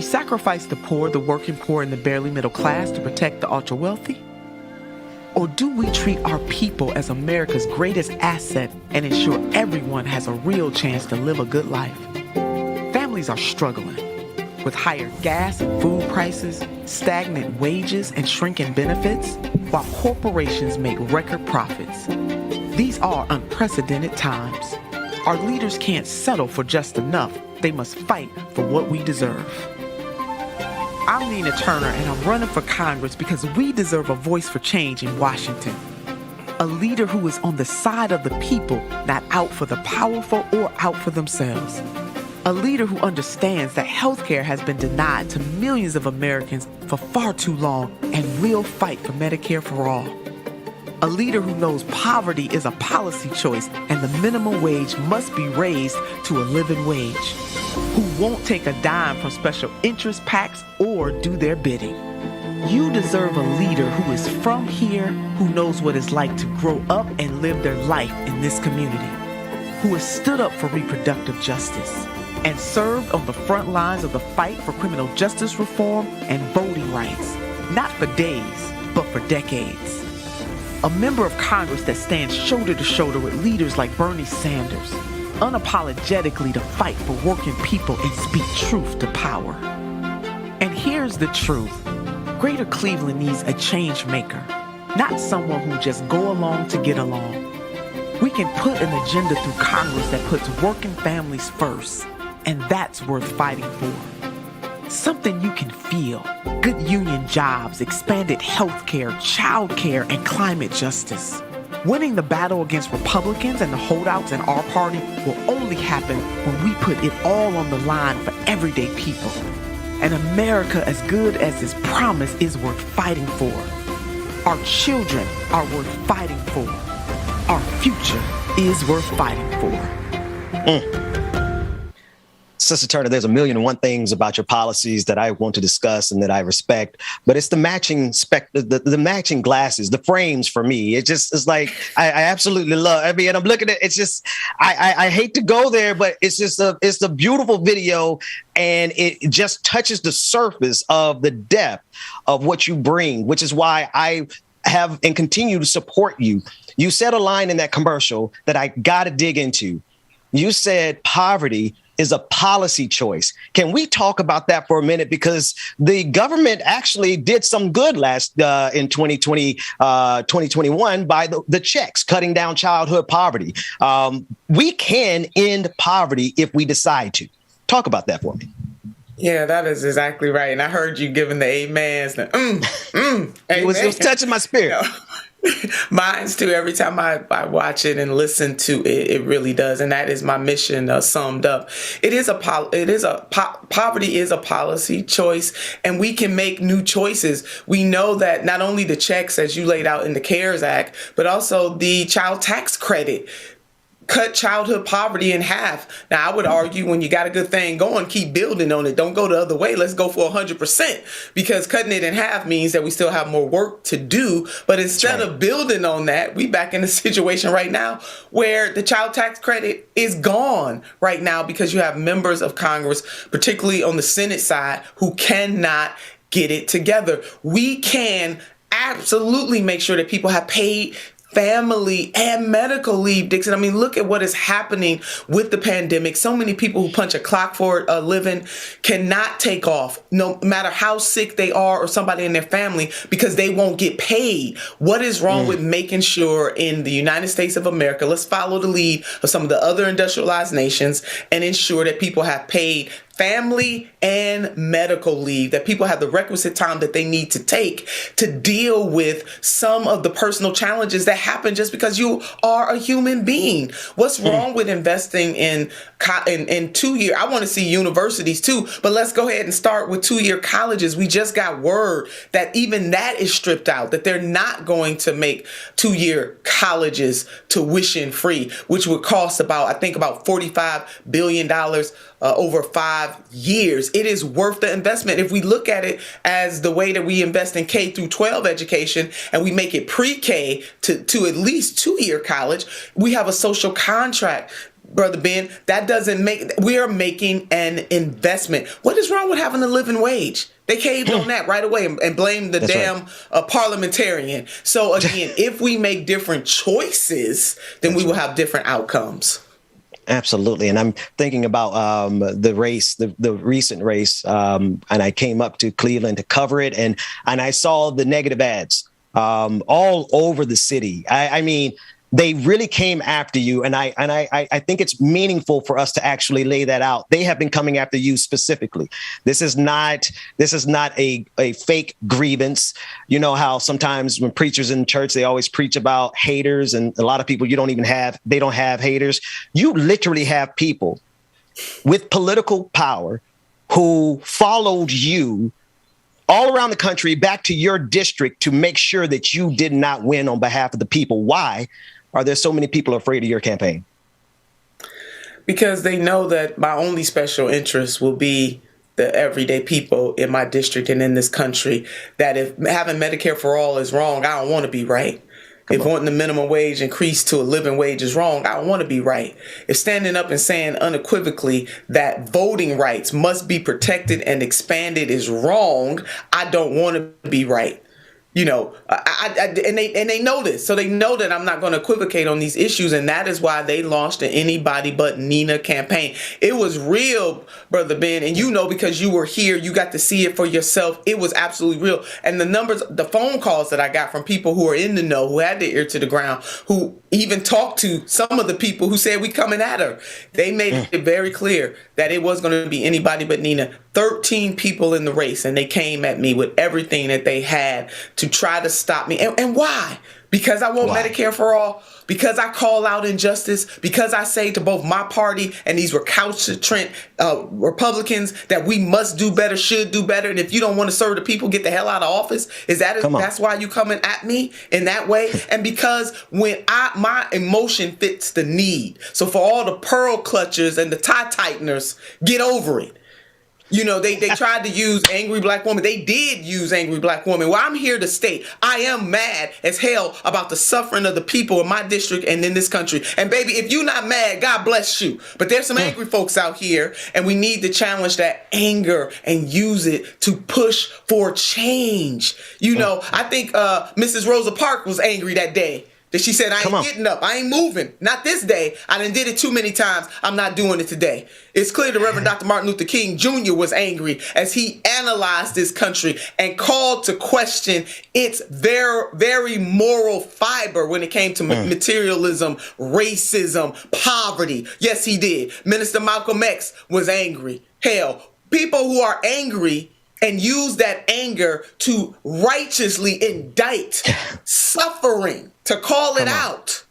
sacrifice the poor, the working poor, and the barely middle class to protect the ultra wealthy? Or do we treat our people as America's greatest asset and ensure everyone has a real chance to live a good life? Families are struggling with higher gas and food prices, stagnant wages, and shrinking benefits, while corporations make record profits. These are unprecedented times. Our leaders can't settle for just enough. They must fight for what we deserve. I'm Nina Turner, and I'm running for Congress because we deserve a voice for change in Washington. A leader who is on the side of the people, not out for the powerful or out for themselves. A leader who understands that healthcare has been denied to millions of Americans for far too long and will fight for Medicare for all. A leader who knows poverty is a policy choice and the minimum wage must be raised to a living wage. Who won't take a dime from special interest PACs or do their bidding. You deserve a leader who is from here, who knows what it's like to grow up and live their life in this community, who has stood up for reproductive justice and served on the front lines of the fight for criminal justice reform and voting rights, not for days, but for decades. A member of Congress that stands shoulder to shoulder with leaders like Bernie Sanders, unapologetically to fight for working people and speak truth to power. And here's the truth. Greater Cleveland needs a change maker, not someone who just go along to get along. We can put an agenda through Congress that puts working families first, and that's worth fighting for. Something you can feel. Good union jobs, expanded health care, child care, and climate justice. Winning the battle against Republicans and the holdouts in our party will only happen when we put it all on the line for everyday people. An America as good as its promise is worth fighting for. Our children are worth fighting for. Our future is worth fighting for. Sister Turner, there's a million and one things about your policies that I want to discuss and that I respect, but it's the matching the matching glasses, the frames for me. It just is like I absolutely love. I mean, and I'm looking at it's just I hate to go there, but it's a beautiful video, and it just touches the surface of the depth of what you bring, which is why I have and continue to support you. You said a line in that commercial that I got to dig into. You said poverty is a policy choice. Can we talk about that for a minute? Because the government actually did some good in 2021 by the checks, cutting down childhood poverty. We can end poverty if we decide to. Talk about that for me. Yeah, that is exactly right. And I heard you giving the amens. It was touching my spirit. Mine's too. Every time I watch it and listen to it, it really does, and that is my mission summed up. Poverty is a policy choice, and we can make new choices. We know that not only the checks, as you laid out in the CARES Act, but also the child tax credit cut childhood poverty in half. Now, I would argue when you got a good thing going, keep building on it. Don't go the other way. Let's go for 100%, because cutting it in half means that we still have more work to do. But instead of building on that, we back in a situation right now where the child tax credit is gone right now because you have members of Congress, particularly on the Senate side, who cannot get it together. We can absolutely make sure that people have paid family and medical leave, Dixon. I mean, look at what is happening with the pandemic. So many people who punch a clock for a living cannot take off, no matter how sick they are or somebody in their family, because they won't get paid. What is wrong with making sure in the United States of America, let's follow the lead of some of the other industrialized nations and ensure that people have paid family and medical leave, that people have the requisite time that they need to take to deal with some of the personal challenges that happen just because you are a human being. What's wrong with investing in 2-year? I want to see universities too, but let's go ahead and start with 2-year colleges. We just got word that even that is stripped out, that they're not going to make 2-year colleges tuition free, which would cost about $45 billion over 5 years. It is worth the investment. If we look at it as the way that we invest in K through 12 education and we make it pre-K to at least 2-year college, we have a social contract Brother Ben, that doesn't make, we are making an investment. What is wrong with having a living wage? They caved on that right away and blamed the That's damn parliamentarian. So again, if we make different choices, then we will have different outcomes. Absolutely. And I'm thinking about the race, the recent race, and I came up to Cleveland to cover it, and I saw the negative ads all over the city. I mean, they really came after you, and I think it's meaningful for us to actually lay that out. They have been coming after you specifically. This is not a fake grievance. You know how sometimes when preachers in church, they always preach about haters, and a lot of people they don't have haters. You literally have people with political power who followed you all around the country back to your district to make sure that you did not win on behalf of the people. Why are there so many people afraid of your campaign? Because they know that my only special interest will be the everyday people in my district and in this country. That if having Medicare for all is wrong, I don't want to be right. If wanting the minimum wage increased to a living wage is wrong, I don't want to be right. If standing up and saying unequivocally that voting rights must be protected and expanded is wrong, I don't want to be right. You know, and they know this, so they know that I'm not going to equivocate on these issues, and that is why they launched an Anybody But Nina campaign. It was real, Brother Ben, and you know because you were here, you got to see it for yourself. It was absolutely real, and the numbers, the phone calls that I got from people who are in the know, who had their ear to the ground, who even talked to some of the people who said we coming at her. They made it very clear that it was going to be Anybody But Nina. 13 people in the race, and they came at me with everything that they had to try to stop me. And why? Because I want Medicare for all, because I call out injustice, because I say to both my party and these recalcitrant Republicans that we must do better, should do better. And if you don't want to serve the people, get the hell out of office. That's why you coming at me in that way? And because when my emotion fits the need. So for all the pearl clutchers and the tie tighteners, get over it. You know, they tried to use angry black woman. They did use angry black woman. Well, I'm here to state I am mad as hell about the suffering of the people in my district and in this country. And baby, if you're not mad, God bless you. But there's some angry folks out here, and we need to challenge that anger and use it to push for change. You know, I think Mrs. Rosa Parks was angry that day. That she said, I ain't getting up. I ain't moving. Not this day. I done did it too many times. I'm not doing it today. It's clear the Reverend Dr. Martin Luther King Jr. was angry as he analyzed this country and called to question its very moral fiber when it came to materialism, racism, poverty. Yes, he did. Minister Malcolm X was angry. Hell, people who are angry and use that anger to righteously indict suffering, to call it out.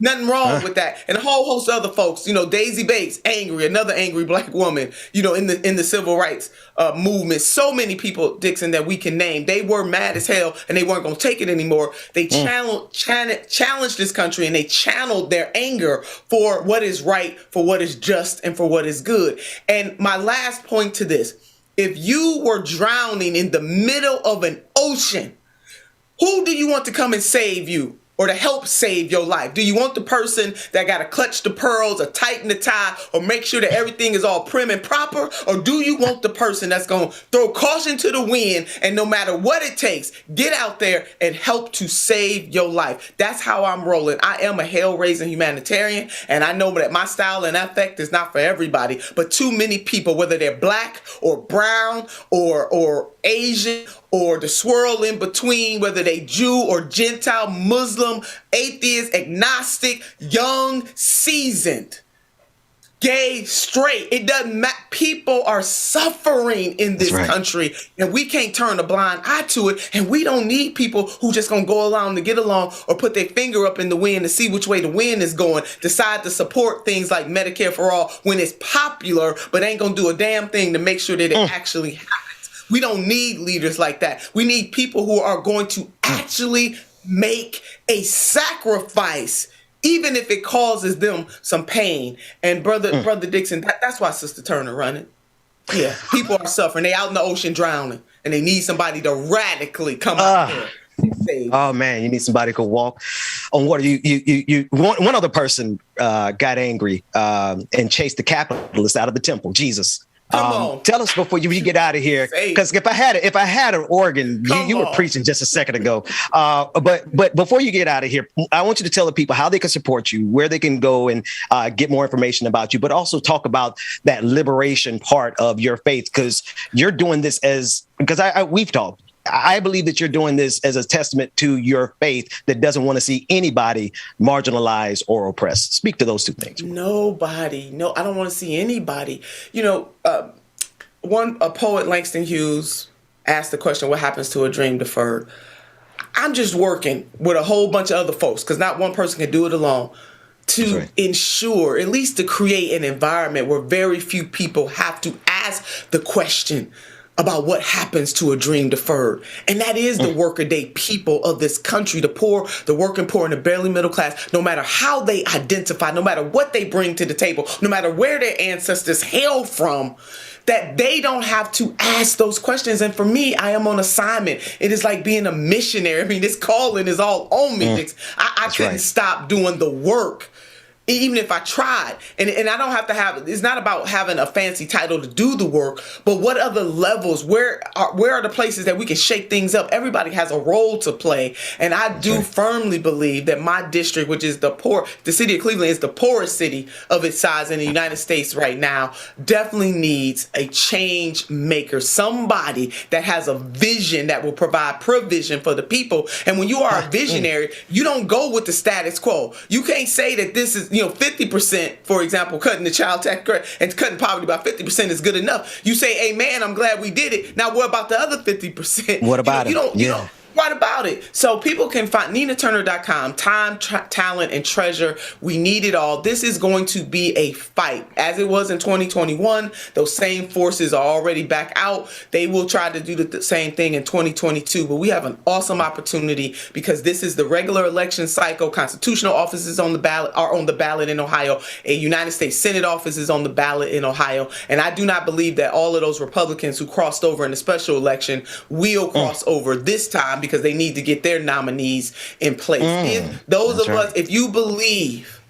Nothing wrong with that. And a whole host of other folks, you know, Daisy Bates, angry, another angry black woman, you know, in the civil rights movement. So many people, Dixon, that we can name. They were mad as hell and they weren't going to take it anymore. They challenged this country, and they channeled their anger for what is right, for what is just, and for what is good. And my last point to this, if you were drowning in the middle of an ocean, who do you want to come and save you or to help save your life? Do you want the person that got to clutch the pearls or tighten the tie or make sure that everything is all prim and proper? Or do you want the person that's going to throw caution to the wind and no matter what it takes, get out there and help to save your life? That's how I'm rolling. I am a hell-raising humanitarian, and I know that my style and affect is not for everybody, but too many people, whether they're black or brown or Asian or the swirl in between, whether they Jew or Gentile, Muslim, atheist, agnostic, young, seasoned, gay, straight, it doesn't matter. People are suffering in this country, and we can't turn a blind eye to it. And we don't need people who just gonna go along to get along or put their finger up in the wind to see which way the wind is going, decide to support things like Medicare for all when it's popular, but ain't gonna do a damn thing to make sure that it actually happens. We don't need leaders like that. We need people who are going to actually make a sacrifice, even if it causes them some pain. And Brother Dixon, that's why Sister Turner running. Yeah, people are suffering. They out in the ocean drowning, and they need somebody to radically come out there saved. Oh man, you need somebody who can walk on water. One other person got angry and chased the capitalists out of the temple. Jesus. Come on. Tell us before you get out of here, because if I had an organ, you were preaching just a second ago. But before you get out of here, I want you to tell the people how they can support you, where they can go and get more information about you, but also talk about that liberation part of your faith, because you're doing this we've talked. I believe that you're doing this as a testament to your faith that doesn't want to see anybody marginalized or oppressed. Speak to those two things. Nobody. No, I don't want to see anybody. A poet, Langston Hughes, asked the question, what happens to a dream deferred? I'm just working with a whole bunch of other folks, because not one person can do it alone, to ensure, at least to create an environment where very few people have to ask the question about what happens to a dream deferred. And that is the workaday people of this country, the poor, the working poor, and the barely middle class, no matter how they identify, no matter what they bring to the table, no matter where their ancestors hail from, that they don't have to ask those questions. And for me, I am on assignment. It is like being a missionary. I mean, this calling is all on me. I couldn't stop doing the work, even if I tried. And I don't have to have, it's not about having a fancy title to do the work, but what other levels, where are the places that we can shake things up? Everybody has a role to play. And I do firmly believe that my district, which is the city of Cleveland is the poorest city of its size in the United States right now, definitely needs a change maker, somebody that has a vision that will provide provision for the people. And when you are a visionary, you don't go with the status quo. You can't say that this is, 50%, for example, cutting the child tax credit and cutting poverty by 50% is good enough. You say, amen, I'm glad we did it. Now, what about the other 50%? What about it? What about it? So people can find NinaTurner.com, time, talent, and treasure. We need it all. This is going to be a fight. As it was in 2021, those same forces are already back out. They will try to do the same thing in 2022. But we have an awesome opportunity, because this is the regular election cycle. Constitutional offices are on the ballot in Ohio. A United States Senate office is on the ballot in Ohio. And I do not believe that all of those Republicans who crossed over in the special election will cross over this time, because they need to get their nominees in place. If you believe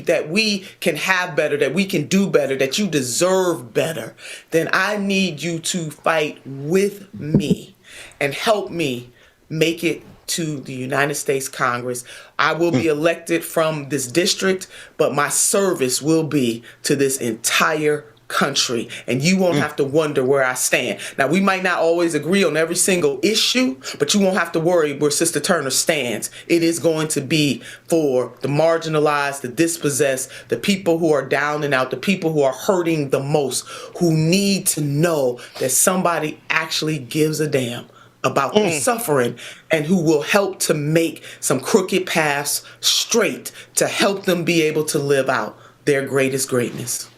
that we can have better, that we can do better, that you deserve better, then I need you to fight with me and help me make it to the United States Congress. I will be elected from this district, but my service will be to this entire country, and you won't have to wonder where I stand. Now, we might not always agree on every single issue, but you won't have to worry where Sister Turner stands. It is going to be for the marginalized, the dispossessed, the people who are down and out, the people who are hurting the most, who need to know that somebody actually gives a damn about their suffering, and who will help to make some crooked paths straight to help them be able to live out their greatest greatness.